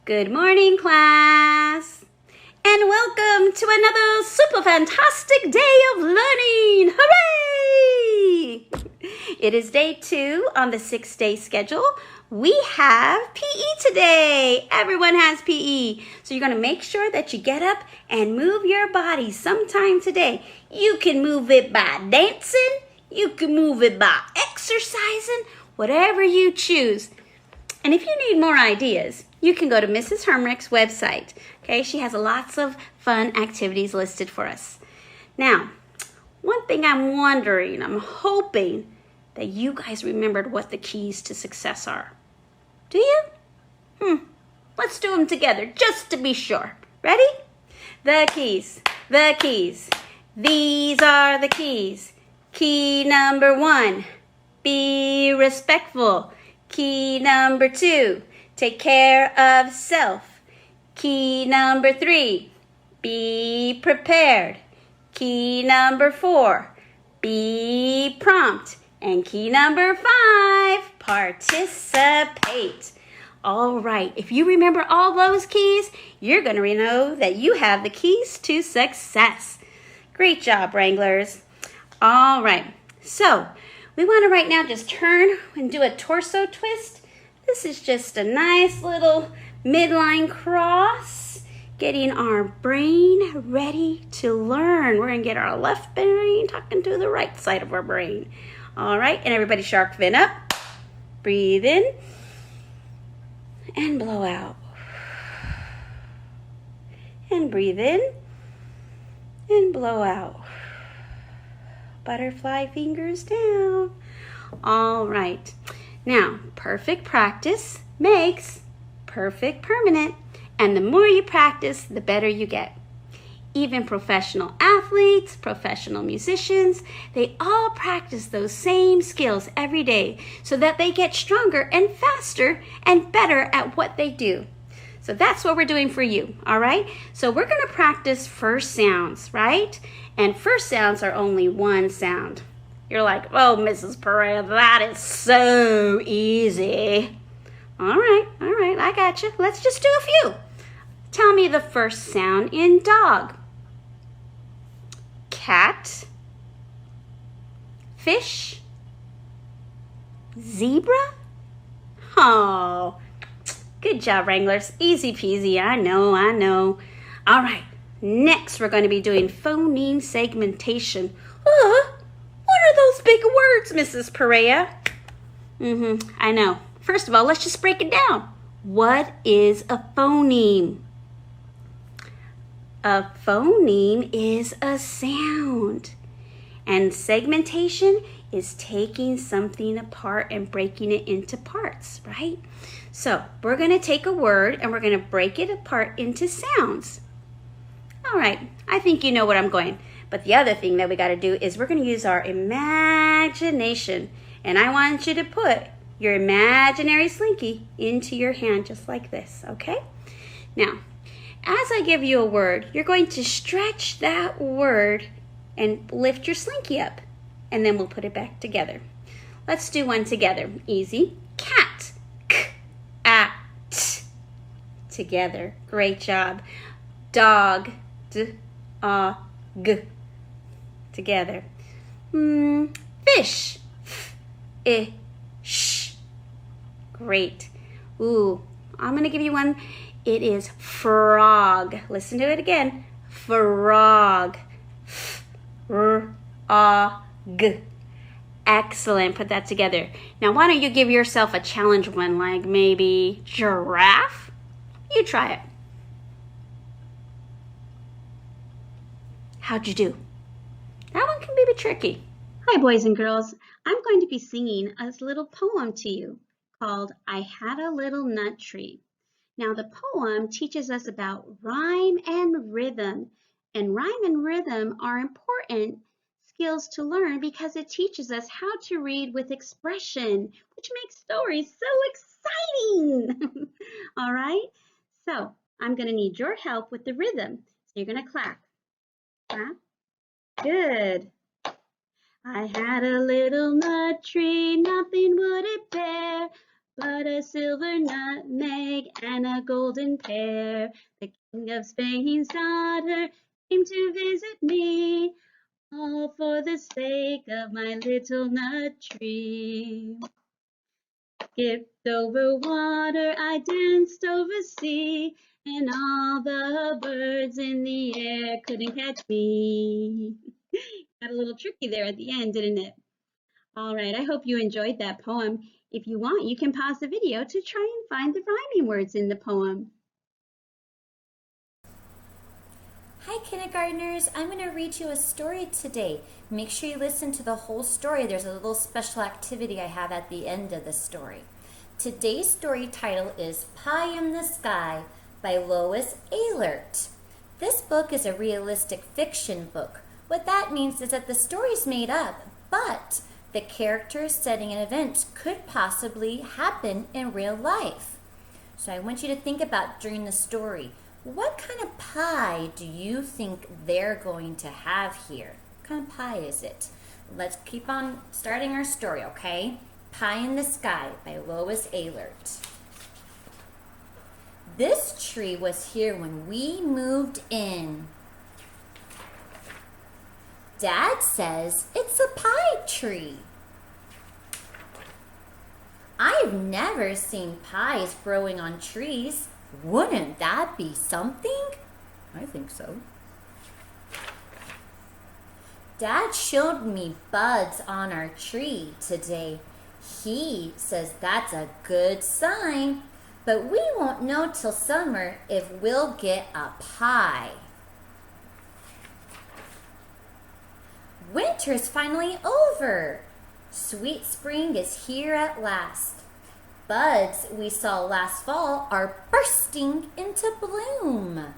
Good morning, class, and welcome to another super fantastic day of learning. Hooray! It is day 2 on the 6-day schedule. We have PE today. Everyone has PE. So you're going to make sure that you get up and move your body sometime today. You can move it by dancing. You can move it by exercising, whatever you choose. And if you need more ideas, you can go to Mrs. Hermrich's website. Okay, she has lots of fun activities listed for us. Now, one thing I'm wondering, I'm hoping that you guys remembered what the keys to success are. Do you? Let's do them together just to be sure. Ready? The keys, the keys. These are the keys. Key number 1, be respectful. Key number 2, take care of self. Key number 3, be prepared. Key number 4, be prompt. And key number 5, participate. All right, if you remember all those keys, you're going to know that you have the keys to success. Great job, Wranglers. All right, so we want to right now just turn and do a torso twist. This is just a nice little midline cross, getting our brain ready to learn. We're going to get our left brain talking to the right side of our brain. All right, and everybody shark fin up. Breathe in and blow out. And breathe in and blow out. Butterfly fingers down. All right. Now, perfect practice makes perfect permanent. And the more you practice, the better you get. Even professional athletes, professional musicians, they all practice those same skills every day so that they get stronger and faster and better at what they do. So that's what we're doing for you, all right? So we're going to practice first sounds, right? And first sounds are only one sound. You're like, oh, Mrs. Perea, that is so easy. All right, I got you. Let's just do a few. Tell me the first sound in dog. Cat. Fish. Zebra. Oh, good job, Wranglers. Easy peasy, I know. All right, next we're going to be doing phoneme segmentation. What are those big words, Mrs. Perea? I know. First of all, let's just break it down. What is a phoneme? A phoneme is a sound. And segmentation is taking something apart and breaking it into parts, right? So we're going to take a word and we're going to break it apart into sounds. All right, I think you know where I'm going. But the other thing that we got to do is we're going to use our imagination. And I want you to put your imaginary slinky into your hand just like this, okay? Now, as I give you a word, you're going to stretch that word and lift your slinky up. And then we'll put it back together. Let's do one together. Easy. Cat. K-a-t. Together. Great job. Dog. D-a-g. Together. Fish. F-I-sh. Great. Ooh, I'm going to give you one. It is frog. Listen to it again. Frog. F-r-a-g. Excellent. Put that together. Now, why don't you give yourself a challenge one, like maybe giraffe? You try it. How'd you do? That one can be a bit tricky. Hi, boys and girls. I'm going to be singing a little poem to you called I Had a Little Nut Tree. Now, the poem teaches us about rhyme and rhythm. And rhyme and rhythm are important skills to learn because it teaches us how to read with expression, which makes stories so exciting. All right? So, I'm going to need your help with the rhythm. So, you're going to clap. Clap. Good. I had a little nut tree, nothing would it bear but a silver nutmeg and a golden pear. The King of Spain's daughter came to visit me, all for the sake of my little nut tree. Skipped over water, I danced over sea, and all the birds in the air couldn't catch me. Got a little tricky there at the end, didn't it? All right, I hope you enjoyed that poem. If you want, you can pause the video to try and find the rhyming words in the poem. Hi kindergartners, I'm going to read you a story today. Make sure you listen to the whole story. There's a little special activity I have at the end of the story. Today's story title is Pie in the Sky by Lois Ehlert. This book is a realistic fiction book. What that means is that the story's made up, but the characters, setting, and events could possibly happen in real life. So I want you to think about during the story, what kind of pie do you think they're going to have here? What kind of pie is it? Let's keep on starting our story, okay? Pie in the Sky by Lois Ehlert. This tree was here when we moved in. Dad says it's a pie tree. I've never seen pies growing on trees. Wouldn't that be something? I think so. Dad showed me buds on our tree today. He says that's a good sign, but we won't know till summer if we'll get a pie. Winter's finally over. Sweet spring is here at last. Buds we saw last fall are bursting into bloom.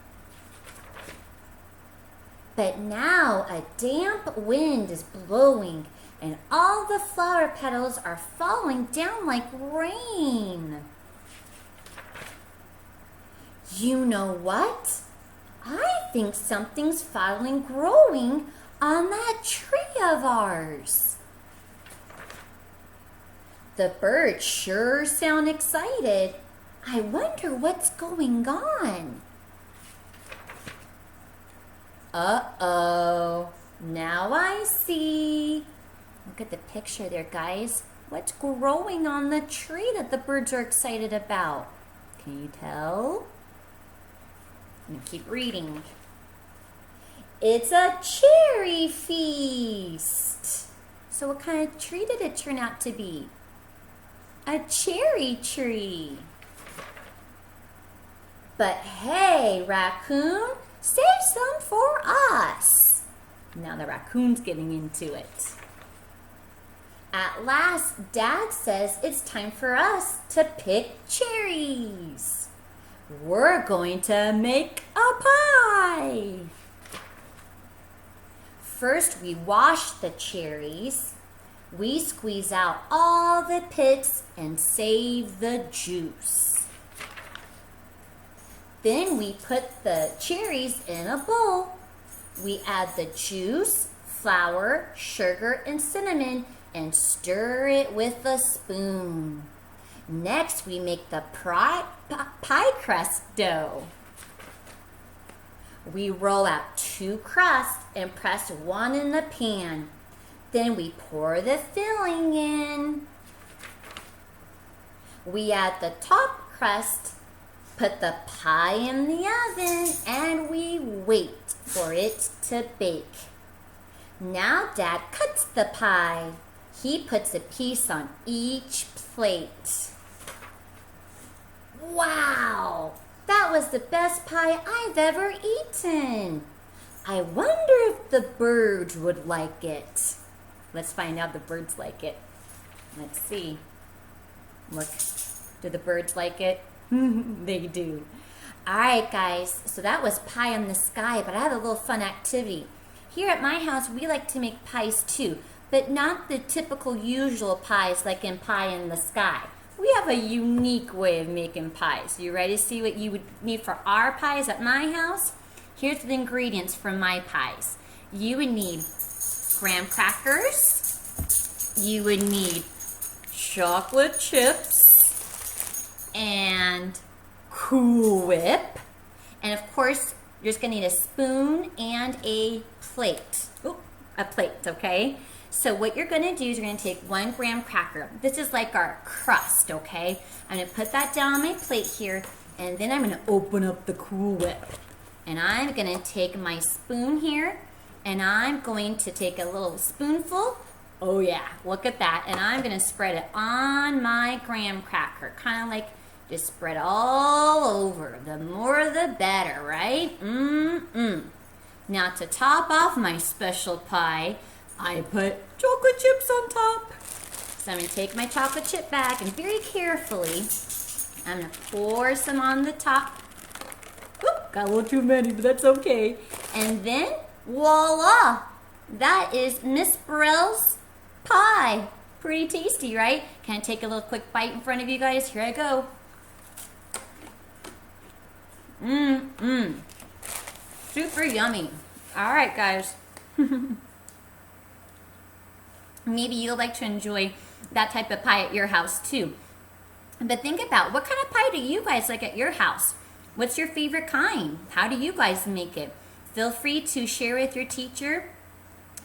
But now a damp wind is blowing and all the flower petals are falling down like rain. You know what? I think something's finally growing on that tree of ours. The birds sure sound excited. I wonder what's going on. Uh-oh, now I see. Look at the picture there, guys. What's growing on the tree that the birds are excited about? Can you tell? I'm gonna keep reading. It's a cherry feast. So what kind of tree did it turn out to be? A cherry tree. But hey, raccoon, save some for us. Now the raccoon's getting into it. At last, Dad says it's time for us to pick cherries. We're going to make a pie. First, we wash the cherries. We squeeze out all the pits and save the juice. Then we put the cherries in a bowl. We add the juice, flour, sugar, and cinnamon and stir it with a spoon. Next, we make the pie crust dough. We roll out 2 crusts and press one in the pan. Then we pour the filling in. We add the top crust, put the pie in the oven, and we wait for it to bake. Now Dad cuts the pie. He puts a piece on each plate. Wow! That was the best pie I've ever eaten. I wonder if the birds would like it. Let's find out if the birds like it. Let's see. Look, do the birds like it? They do. All right, guys, so that was Pie in the Sky, but I have a little fun activity. Here at my house, we like to make pies too, but not the typical usual pies like in Pie in the Sky. We have a unique way of making pies. You ready to see what you would need for our pies at my house? Here's the ingredients for my pies. You would need graham crackers. You would need chocolate chips. and Cool Whip. And of course, you're just gonna need a spoon and a plate. Oop, a plate, okay? So what you're gonna do is you're gonna take 1 graham cracker. This is like our crust, okay? I'm gonna put that down on my plate here, and then I'm gonna open up the Cool Whip. And I'm gonna take my spoon here, and I'm going to take a little spoonful. Oh yeah, look at that. And I'm gonna spread it on my graham cracker, kind of like just spread all over. The more the better, right? Now to top off my special pie, I put chocolate chips on top. So I'm gonna take my chocolate chip bag and very carefully, I'm gonna pour some on the top. Oop, got a little too many, but that's okay. And then, voila! That is Miss Burrell's pie. Pretty tasty, right? Can I take a little quick bite in front of you guys? Here I go. Super yummy. All right, guys. Maybe you'll like to enjoy that type of pie at your house too. But think about, what kind of pie do you guys like at your house? What's your favorite kind? How do you guys make it? Feel free to share with your teacher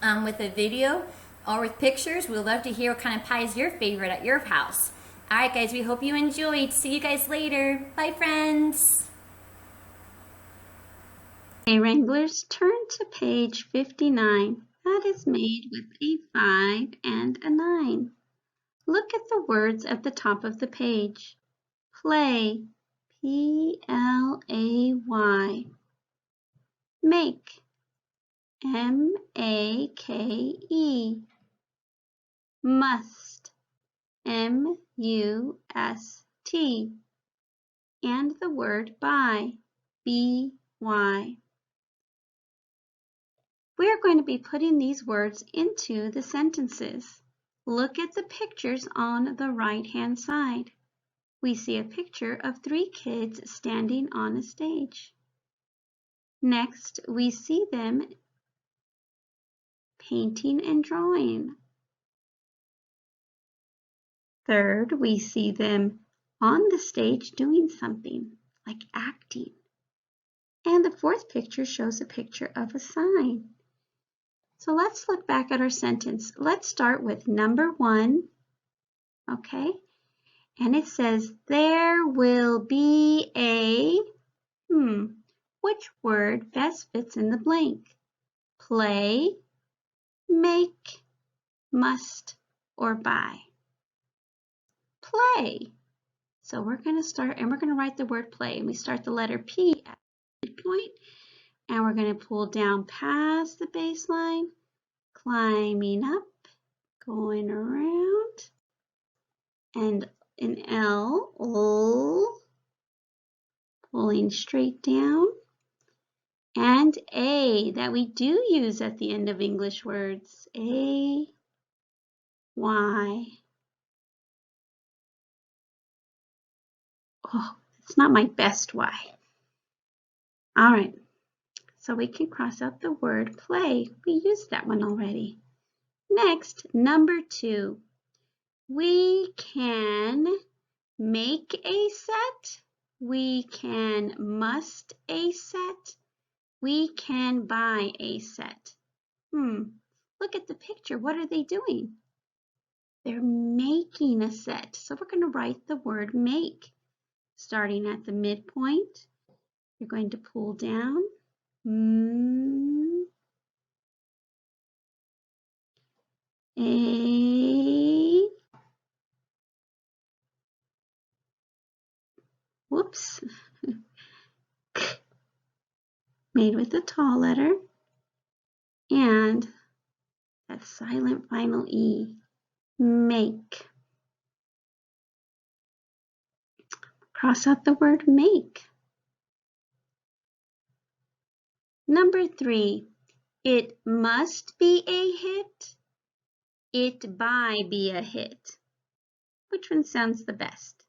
with a video or with pictures. We'd love to hear what kind of pie is your favorite at your house. All right, guys, we hope you enjoyed. See you guys later. Bye, friends. Okay, Wranglers, turn to page 59. That is made with a 5 and a 9. Look at the words at the top of the page. Play, P-L-A-Y. Make, M-A-K-E. Must, M-U-S-T. And the word buy, B-Y. We are going to be putting these words into the sentences. Look at the pictures on the right-hand side. We see a picture of 3 kids standing on a stage. Next, we see them painting and drawing. Third, we see them on the stage doing something, like acting. And the 4th picture shows a picture of a sign. So let's look back at our sentence. Let's start with number 1, okay? And it says, there will be a, which word best fits in the blank? Play, make, must, or buy? Play. So we're going to start, and we're going to write the word play. And we start the letter P at the midpoint, and we're going to pull down past the baseline, climbing up, going around, and an L, pulling straight down, and A that we do use at the end of English words, A, Y. Oh, it's not my best Y. All right, so we can cross out the word play. We used that one already. Next, number 2. We can make a set. We can must a set. We can buy a set. Look at the picture. What are they doing? They're making a set. So we're going to write the word make. Starting at the midpoint, you're going to pull down. A. Whoops. Made with a tall letter. And that silent final E. Make. Cross out the word make. Number 3, it must be a hit. It by be a hit. Which one sounds the best?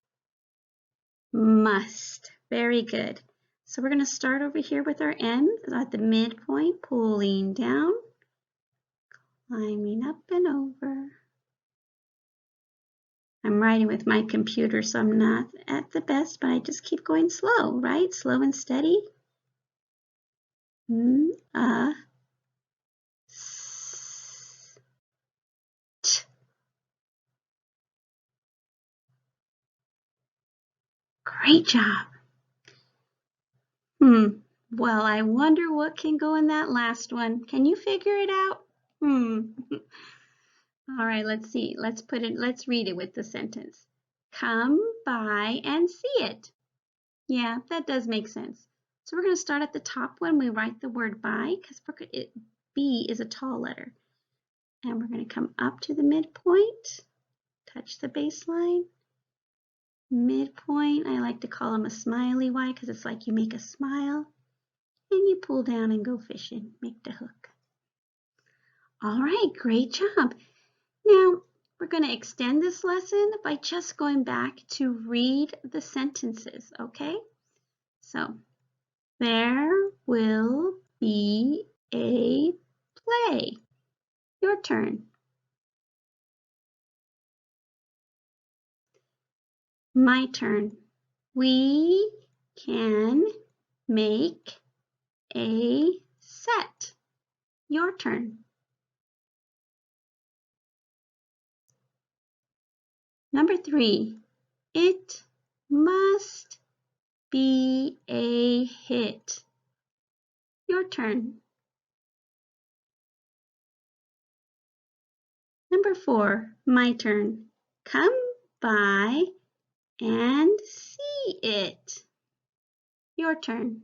Must. Very good. So we're going to start over here with our N at the midpoint, pulling down, climbing up and over. I'm writing with my computer, so I'm not at the best, but I just keep going slow, right? Slow and steady. Great job. Well, I wonder what can go in that last one. Can you figure it out? All right, let's see. Let's read it with the sentence. Come by and see it. Yeah, that does make sense. So we're going to start at the top when we write the word by, because B is a tall letter. And we're going to come up to the midpoint, touch the baseline. Midpoint, I like to call them a smiley Y because it's like you make a smile and you pull down and go fishing, make the hook. All right, great job. Now, we're going to extend this lesson by just going back to read the sentences, okay? So, there will be a play. Your turn. My turn. We can make a set. Your turn. Number 3, it must be a hit. Your turn. Number 4, my turn. Come by and see it. Your turn.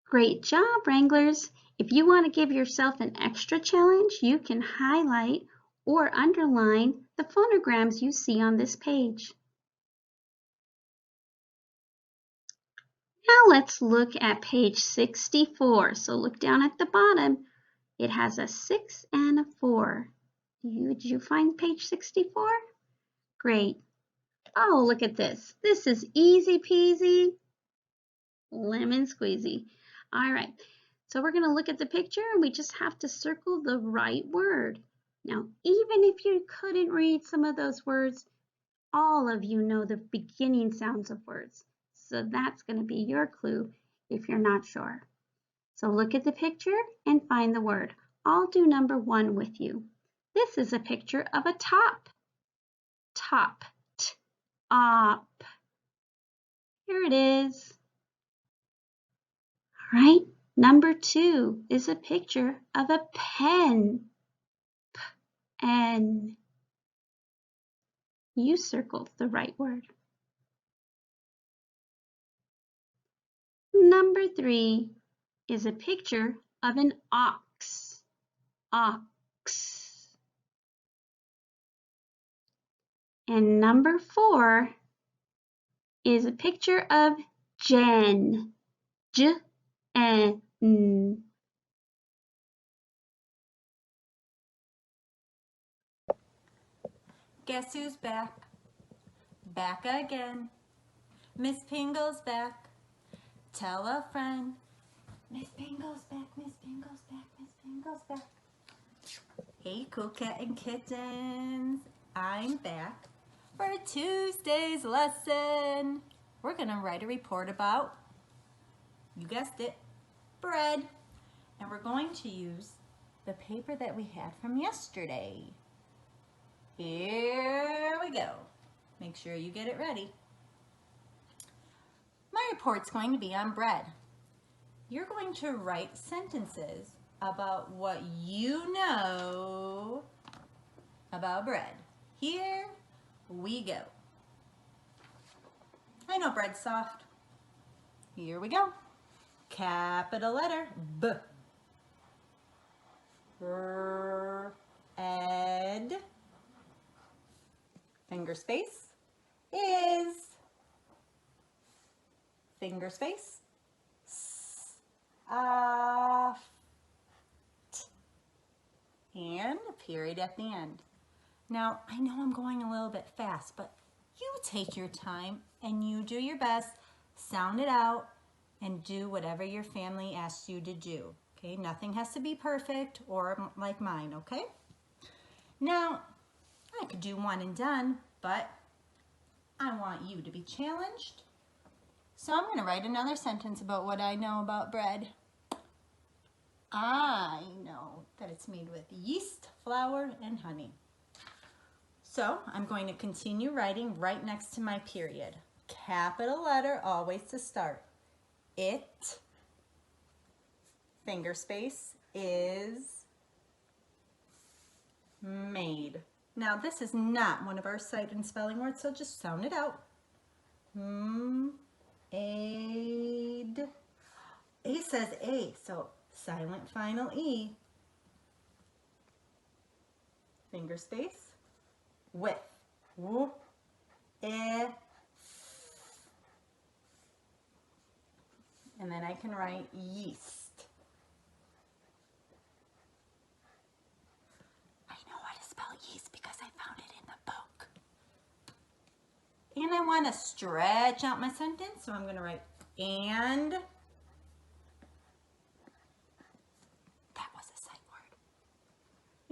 Great job, Wranglers. If you want to give yourself an extra challenge, you can highlight or underline the phonograms you see on this page. Now let's look at page 64. So look down at the bottom. It has a 6 and a 4. Did you find page 64? Great. Oh, look at this. This is easy peasy, lemon squeezy. All right. So we're going to look at the picture and we just have to circle the right word. Now, even if you couldn't read some of those words, all of you know the beginning sounds of words. So that's going to be your clue if you're not sure. So look at the picture and find the word. I'll do number 1 with you. This is a picture of a top. Top. Top. Here it is. All right. Number 2 is a picture of a pen. Pen. You circled the right word. Number 3 is a picture of an ox. Ox. And number 4 is a picture of Jen. J-N. Guess who's back? Back again. Miss Pingle's back. Tell a friend. Miss Pingle's back, Miss Pingle's back, Miss Pingle's back. Hey, cool cat and kittens. I'm back for Tuesday's lesson. We're gonna write a report about, you guessed it, bread. And we're going to use the paper that we had from yesterday. Here we go. Make sure you get it ready. My report's going to be on bread. You're going to write sentences about what you know about bread. Here we go. I know bread's soft. Here we go. Capital letter B. Ed. Finger space is. Finger space. And a period at the end. Now, I know I'm going a little bit fast, but you take your time and you do your best, sound it out, and do whatever your family asks you to do. Okay, nothing has to be perfect or like mine, okay? Now, I could do one and done, but I want you to be challenged. So I'm going to write another sentence about what I know about bread. I know that it's made with yeast, flour, and honey. So I'm going to continue writing right next to my period. Capital letter always to start. It, finger space, is made. Now this is not one of our sight and spelling words, so just sound it out. Aid. A says A, so silent final E. Finger space. With. W. E. And then I can write yeast. I know how to spell yeast because I found it in the book. And I want to stretch out my sentence, so I'm going to write and. That was a sight word.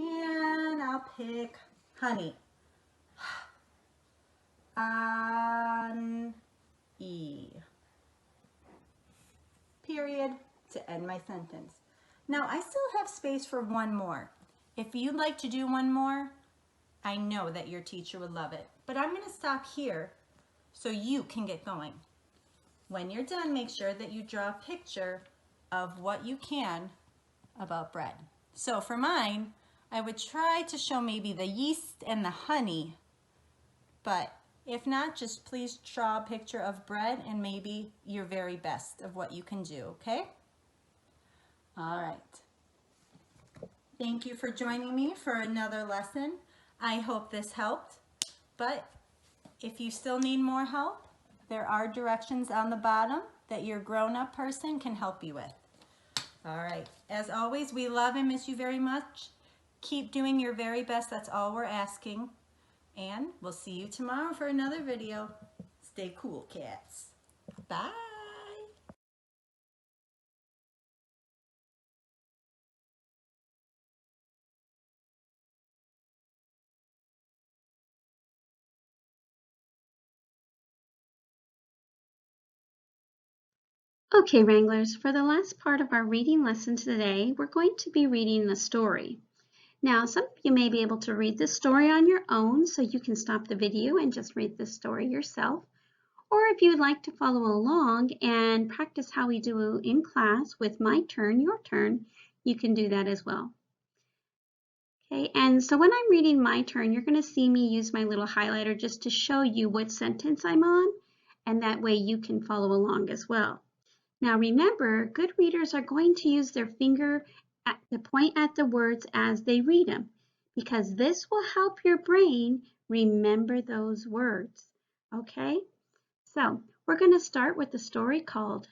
And I'll pick honey. On E. Period, to end my sentence. Now I still have space for one more. If you'd like to do one more, I know that your teacher would love it. But I'm going to stop here so you can get going. When you're done, make sure that you draw a picture of what you can about bread. So for mine, I would try to show maybe the yeast and the honey, but if not, just please draw a picture of bread and maybe your very best of what you can do, okay? All right. Thank you for joining me for another lesson. I hope this helped, but if you still need more help, there are directions on the bottom that your grown-up person can help you with. All right. As always, we love and miss you very much. Keep doing your very best. That's all we're asking. And we'll see you tomorrow for another video. Stay cool, cats. Bye. Okay, Wranglers, for the last part of our reading lesson today, we're going to be reading a story. Now, some of you may be able to read this story on your own, so you can stop the video and just read this story yourself. Or if you'd like to follow along and practice how we do in class with my turn, your turn, you can do that as well. Okay, and so when I'm reading my turn, you're going to see me use my little highlighter just to show you what sentence I'm on, and that way you can follow along as well. Now remember, good readers are going to use their finger to point at the words as they read them, because this will help your brain remember those words. Okay, so we're going to start with the story called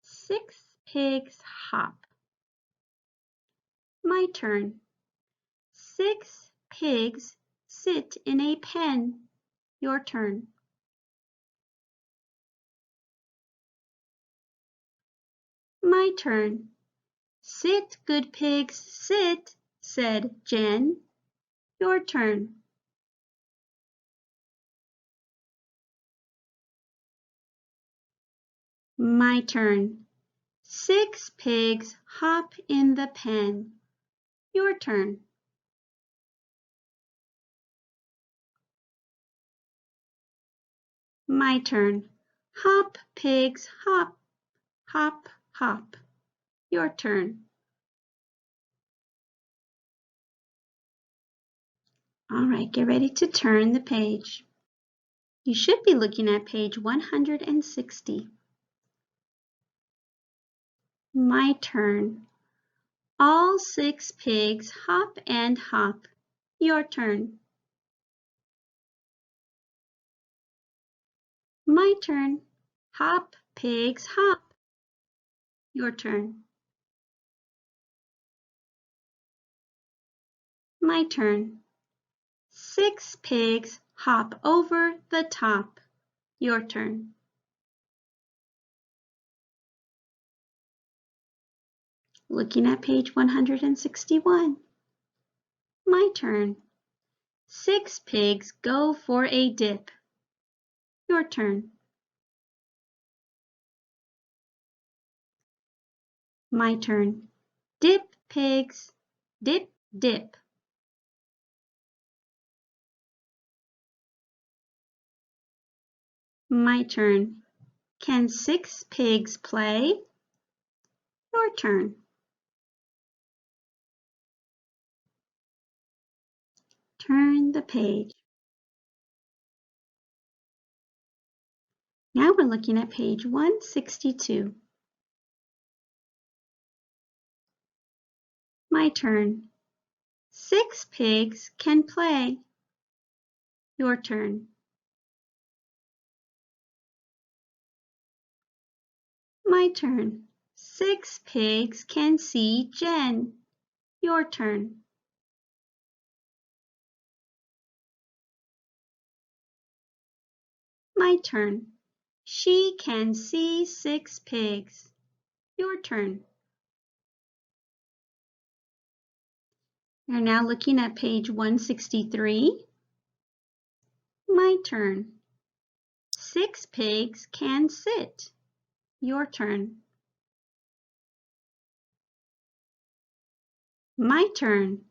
6 Pigs Hop. My turn. 6 pigs sit in a pen. Your turn. My turn. Sit, good pigs, sit, said Jen. Your turn. My turn. 6 pigs hop in the pen. Your turn. My turn. Hop, pigs, hop, hop, hop. Your turn. All right, get ready to turn the page. You should be looking at page 160. My turn. All 6 pigs hop and hop. Your turn. My turn. Hop, pigs, hop. Your turn. My turn. 6 pigs hop over the top. Your turn. Looking at page 161. My turn. 6 pigs go for a dip. Your turn. My turn. Dip, pigs. Dip, dip. My turn. Can 6 pigs play? Your turn. Turn the page. Now we're looking at page 162. My turn. 6 pigs can play. Your turn. My turn. 6 pigs can see Jen. Your turn. My turn. She can see 6 pigs. Your turn. We're now looking at page 163. My turn. 6 pigs can sit. Your turn. My turn.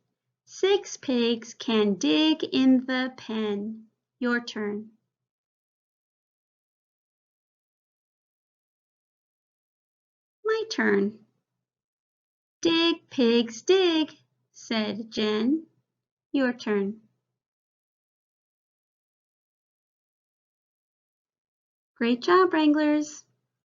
6 pigs can dig in the pen. Your turn. My turn. Dig, pigs, dig, said Jen. Your turn. Great job, Wranglers.